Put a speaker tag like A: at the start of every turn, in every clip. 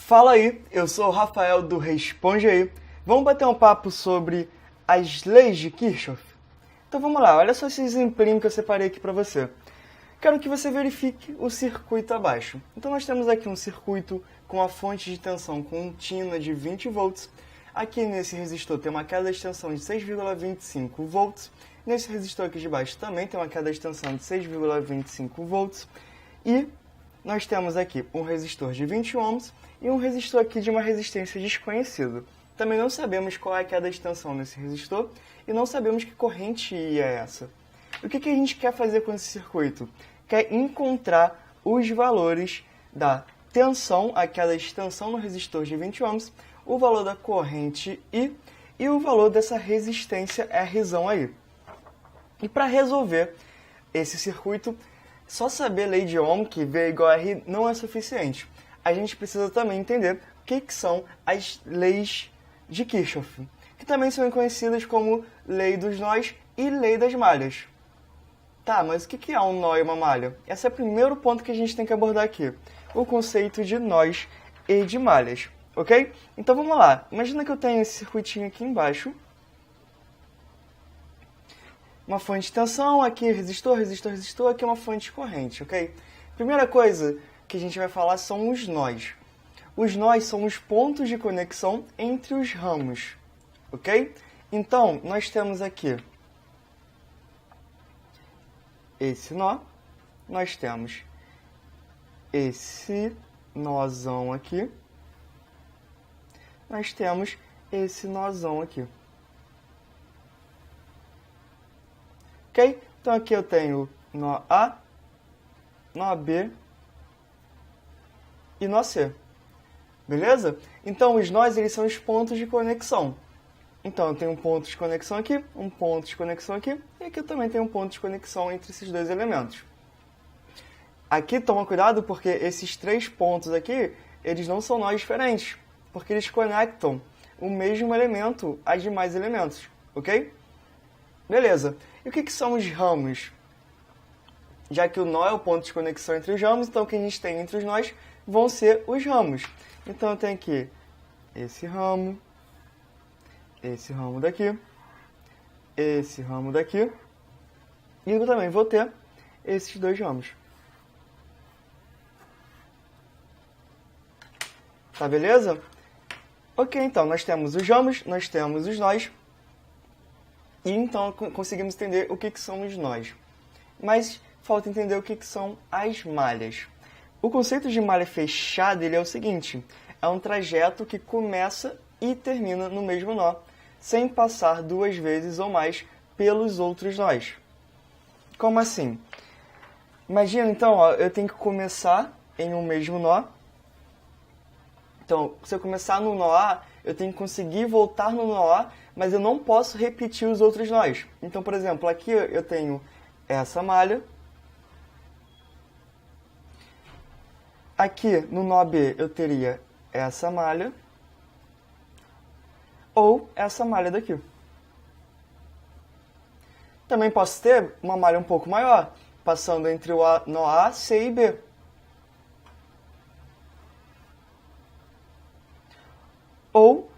A: Fala aí, eu sou o Rafael do Responde Aí. Vamos bater um papo sobre as leis de Kirchhoff? Então vamos lá, olha só esse exemplinho que eu separei aqui para você. Quero que você verifique o circuito abaixo. Então nós temos aqui um circuito com a fonte de tensão contínua de 20 volts. Aqui nesse resistor tem uma queda de tensão de 6,25 volts. Nesse resistor aqui de baixo também tem uma queda de tensão de 6,25 volts. E nós temos aqui um resistor de 20 ohms e um resistor aqui de uma resistência desconhecida. Também não sabemos qual é a queda de tensão nesse resistor e não sabemos que corrente é essa. O que a gente quer fazer com esse circuito? Quer encontrar os valores da tensão, a queda de tensão no resistor de 20 ohms, o valor da corrente I e o valor dessa resistência Rzão aí. E para resolver esse circuito, só saber lei de Ohm, que V igual a R, não é suficiente. A gente precisa também entender o que são as leis de Kirchhoff, que também são conhecidas como lei dos nós e lei das malhas. Tá, mas o que é um nó e uma malha? Esse é o primeiro ponto que a gente tem que abordar aqui, o conceito de nós e de malhas, ok? Então vamos lá, imagina que eu tenho esse circuitinho aqui embaixo, uma fonte de tensão, aqui resistor, resistor, resistor, aqui uma fonte de corrente, ok? Primeira coisa que a gente vai falar são os nós. Os nós são os pontos de conexão entre os ramos, ok? Então, nós temos aqui esse nó, nós temos esse nozão aqui, nós temos esse nozão aqui. Ok? Então aqui eu tenho nó A, nó B e nó C. Beleza? Então os nós eles são os pontos de conexão. Então eu tenho um ponto de conexão aqui, um ponto de conexão aqui, e aqui eu também tenho um ponto de conexão entre esses dois elementos. Aqui toma cuidado porque esses três pontos aqui, eles não são nós diferentes, porque eles conectam o mesmo elemento a demais elementos, ok? Beleza. E o que são os ramos? Já que o nó é o ponto de conexão entre os ramos, então o que a gente tem entre os nós vão ser os ramos. Então eu tenho aqui esse ramo daqui, esse ramo daqui, e eu também vou ter esses dois ramos. Tá beleza? Ok, então nós temos os ramos, nós temos os nós. E então conseguimos entender o que são os nós. Mas falta entender o que são as malhas. O conceito de malha fechada ele é o seguinte: é um trajeto que começa e termina no mesmo nó, sem passar duas vezes ou mais pelos outros nós. Como assim? Imagina então, ó, eu tenho que começar em um mesmo nó. Então, se eu começar no nó A, eu tenho que conseguir voltar no nó A, mas eu não posso repetir os outros nós. Então, por exemplo, aqui eu tenho essa malha. Aqui no nó B eu teria essa malha. Ou essa malha daqui. Também posso ter uma malha um pouco maior, passando entre o nó A, C e B. Ou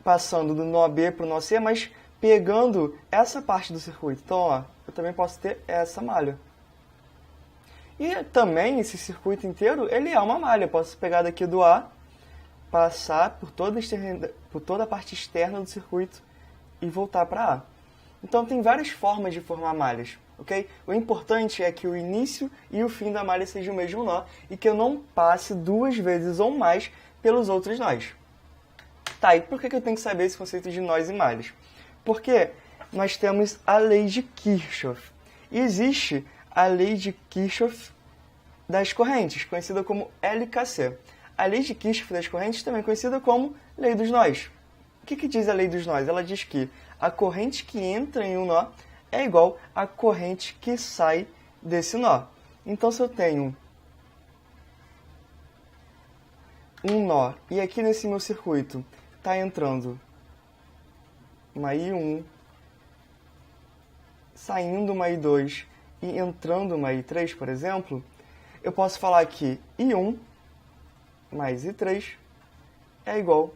A: passando do nó B para o nó C, mas pegando essa parte do circuito. Então, ó, eu também posso ter essa malha. E também esse circuito inteiro, ele é uma malha. Eu posso pegar daqui do A, passar por toda a parte externa do circuito e voltar para A. Então, tem várias formas de formar malhas, ok? O importante é que o início e o fim da malha sejam o mesmo nó e que eu não passe duas vezes ou mais pelos outros nós. Tá, e por que eu tenho que saber esse conceito de nós e malhas? Porque nós temos a lei de Kirchhoff. E existe a lei de Kirchhoff das correntes, conhecida como LKC. A lei de Kirchhoff das correntes também é conhecida como lei dos nós. O que diz a lei dos nós? Ela diz que a corrente que entra em um nó é igual à corrente que sai desse nó. Então, se eu tenho um nó e aqui nesse meu circuito está entrando uma I1, saindo uma I2 e entrando uma I3, por exemplo, eu posso falar que I1 mais I3 é igual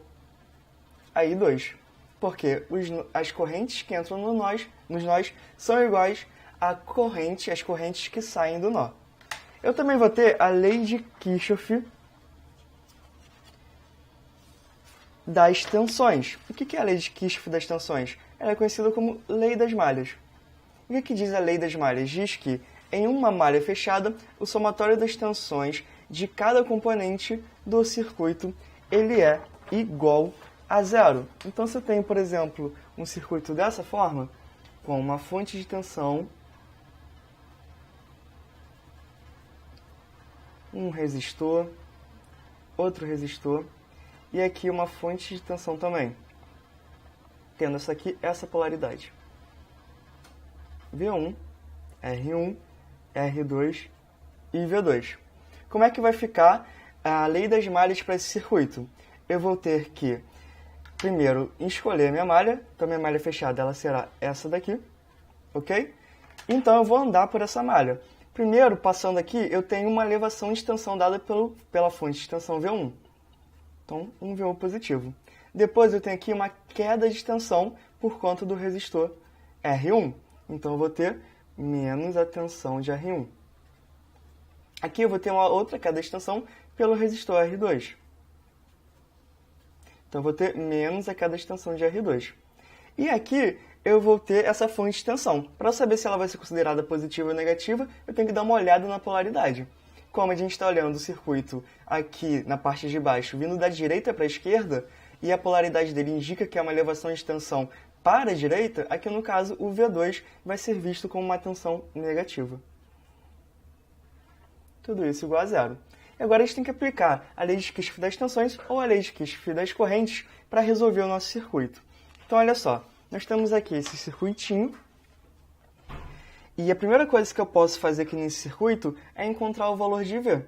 A: a I2. Porque as correntes que entram nos nós são iguais às correntes que saem do nó. Eu também vou ter a lei de Kirchhoff das tensões. O que é a lei de Kirchhoff das tensões? Ela é conhecida como lei das malhas. O que diz a lei das malhas? Diz que em uma malha fechada, o somatório das tensões de cada componente do circuito ele é igual a zero. Então, se eu tenho, por exemplo, um circuito dessa forma, com uma fonte de tensão, um resistor, outro resistor, e aqui uma fonte de tensão também, tendo essa polaridade. V1, R1, R2 e V2. Como é que vai ficar a lei das malhas para esse circuito? Eu vou ter que, primeiro, escolher a minha malha. Então, minha malha fechada ela será essa daqui, ok? Então, eu vou andar por essa malha. Primeiro, passando aqui, eu tenho uma elevação de tensão dada pela fonte de tensão V1. Então, um V1 positivo. Depois, eu tenho aqui uma queda de tensão por conta do resistor R1. Então, eu vou ter menos a tensão de R1. Aqui eu vou ter uma outra queda de tensão pelo resistor R2. Então, eu vou ter menos a queda de tensão de R2. E aqui eu vou ter essa fonte de tensão. Para saber se ela vai ser considerada positiva ou negativa, eu tenho que dar uma olhada na polaridade. Como a gente está olhando o circuito aqui na parte de baixo, vindo da direita para a esquerda, e a polaridade dele indica que é uma elevação de tensão para a direita, aqui no caso o V2 vai ser visto como uma tensão negativa. Tudo isso igual a zero. E agora a gente tem que aplicar a lei de Kirchhoff das tensões ou a lei de Kirchhoff das correntes para resolver o nosso circuito. Então olha só, nós temos aqui esse circuitinho, e a primeira coisa que eu posso fazer aqui nesse circuito é encontrar o valor de V.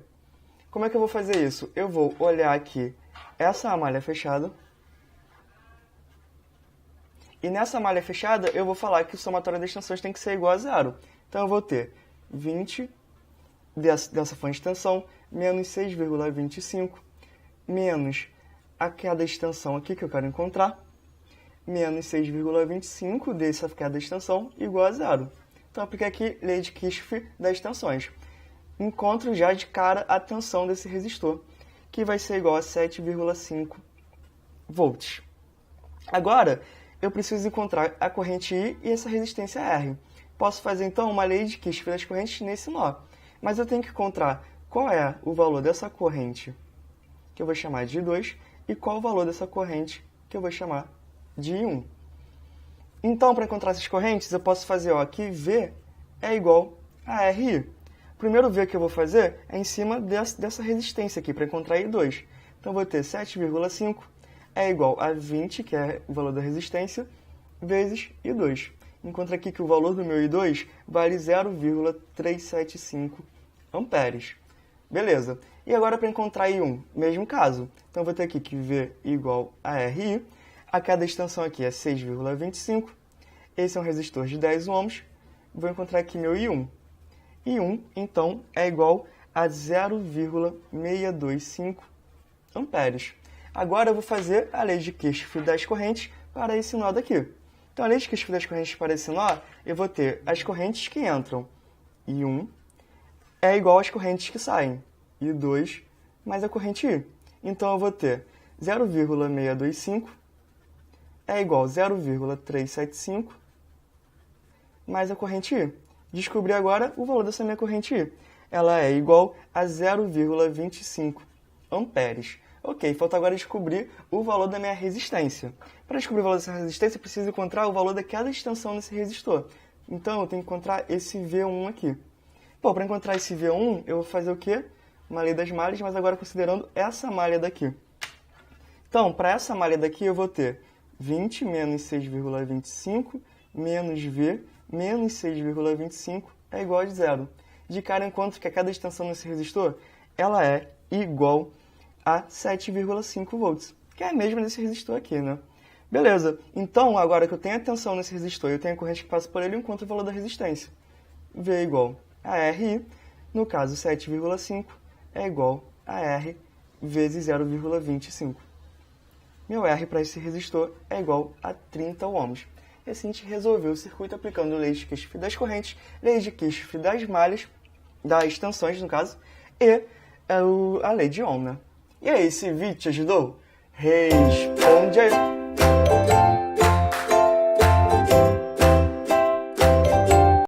A: Como é que eu vou fazer isso? Eu vou olhar aqui essa malha fechada, e nessa malha fechada eu vou falar que o somatório das tensões tem que ser igual a zero. Então eu vou ter 20 dessa fonte de tensão, menos 6,25, menos a queda de tensão aqui que eu quero encontrar, menos 6,25 dessa queda de tensão igual a zero. Então, eu apliquei aqui lei de Kirchhoff das tensões. Encontro já de cara a tensão desse resistor, que vai ser igual a 7,5 volts. Agora, eu preciso encontrar a corrente I e essa resistência R. Posso fazer, então, uma lei de Kirchhoff das correntes nesse nó. Mas eu tenho que encontrar qual é o valor dessa corrente, que eu vou chamar de I2, e qual o valor dessa corrente, que eu vou chamar de I1. Então, para encontrar essas correntes, eu posso fazer que V é igual a RI. O primeiro V que eu vou fazer é em cima dessa resistência aqui, para encontrar I2. Então, eu vou ter 7,5 é igual a 20, que é o valor da resistência, vezes I2. Encontro aqui que o valor do meu I2 vale 0,375 amperes. Beleza. E agora, para encontrar I1, mesmo caso. Então, eu vou ter aqui que V igual a RI. A queda de tensão aqui é 6,25. Esse é um resistor de 10 ohms. Vou encontrar aqui meu I1. I1, então, é igual a 0,625 amperes. Agora eu vou fazer a lei de Kirchhoff das correntes para esse nó daqui. Então, a lei de Kirchhoff das correntes para esse nó, eu vou ter as correntes que entram. I1 é igual às correntes que saem. I2 mais a corrente I. Então, eu vou ter 0,625 é igual a 0,375 mais a corrente I. Descobri agora o valor dessa minha corrente I. Ela é igual a 0,25 amperes. Ok, falta agora descobrir o valor da minha resistência. Para descobrir o valor dessa resistência, eu preciso encontrar o valor da queda de tensão nesse resistor. Então, eu tenho que encontrar esse V1 aqui. Bom, para encontrar esse V1, eu vou fazer o quê? Uma lei das malhas, mas agora considerando essa malha daqui. Então, para essa malha daqui, eu vou ter 20 menos 6,25 menos V menos 6,25 é igual a zero. De cara, eu encontro que a queda de tensão nesse resistor ela é igual a 7,5 volts, que é a mesma desse resistor aqui, né? Beleza, então agora que eu tenho a tensão nesse resistor e eu tenho a corrente que passa por ele, eu encontro o valor da resistência. V é igual a RI, no caso 7,5 é igual a R vezes 0,25. meu R para esse resistor é igual a 30 ohms. E assim a gente resolveu o circuito aplicando leis de Kirchhoff das correntes, leis de Kirchhoff das malhas, das tensões no caso, e a lei de Ohm, né? E aí, esse vídeo te ajudou? Responde aí!